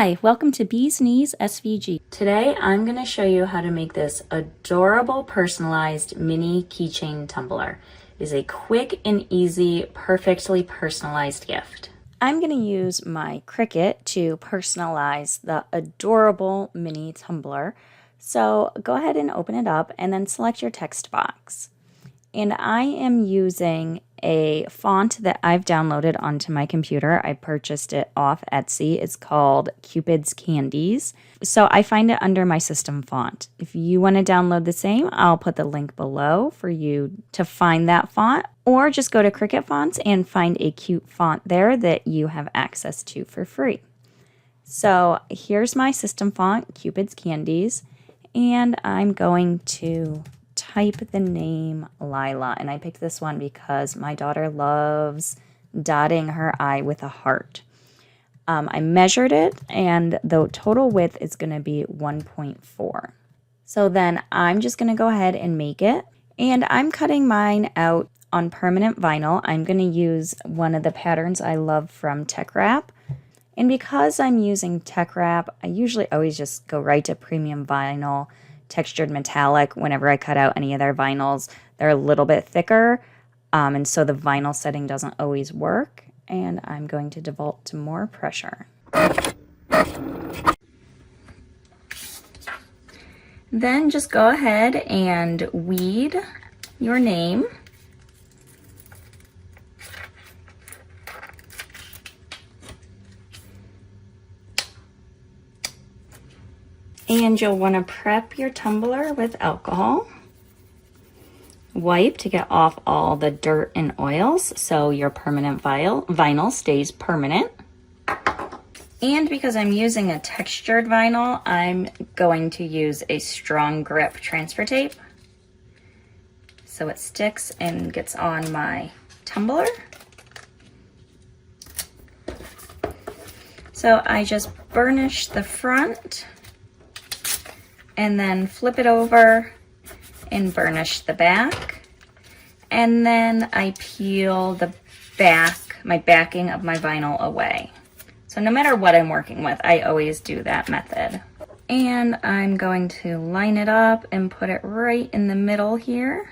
Hi, welcome to Bee's Knees SVG. Today I'm going to show you how to make this adorable personalized mini keychain tumbler. It is a quick and easy, perfectly personalized gift. I'm going to use my Cricut to personalize the adorable mini tumbler. So go ahead and open it up and then select your text box. And I am using a font that I've downloaded onto my computer. I purchased it off Etsy. It's called Cupid's Candies. So I find it under my system font. If you want to download the same, I'll put the link below for you to find that font, or just go to Cricut Fonts and find a cute font there that you have access to for free. So here's my system font, Cupid's Candies, and I'm going to type the name Lila, and I picked this one because my daughter loves dotting her I with a heart. I measured it, and the total width is going to be 1.4. So then I'm just going to go ahead and make it, and I'm cutting mine out on permanent vinyl. I'm going to use one of the patterns I love from Tech Wrap, and because I'm using Tech Wrap, I usually always just go right to premium vinyl. Textured metallic. Whenever I cut out any of their vinyls, they're a little bit thicker, and so the vinyl setting doesn't always work, and I'm going to default to more pressure. Then just go ahead and weed your name. And you'll want to prep your tumbler with alcohol. Wipe to get off all the dirt and oils so your permanent vinyl stays permanent. And because I'm using a textured vinyl, I'm going to use a strong grip transfer tape so it sticks and gets on my tumbler. So I just burnish the front and then flip it over and burnish the back. And then I peel the back, my backing of my vinyl away. So no matter what I'm working with, I always do that method. And I'm going to line it up and put it right in the middle here.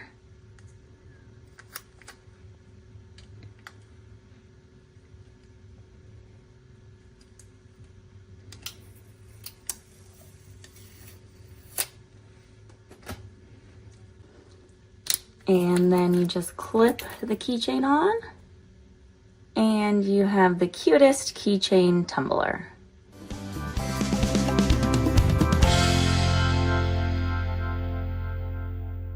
And then you just clip the keychain on, and you have the cutest keychain tumbler.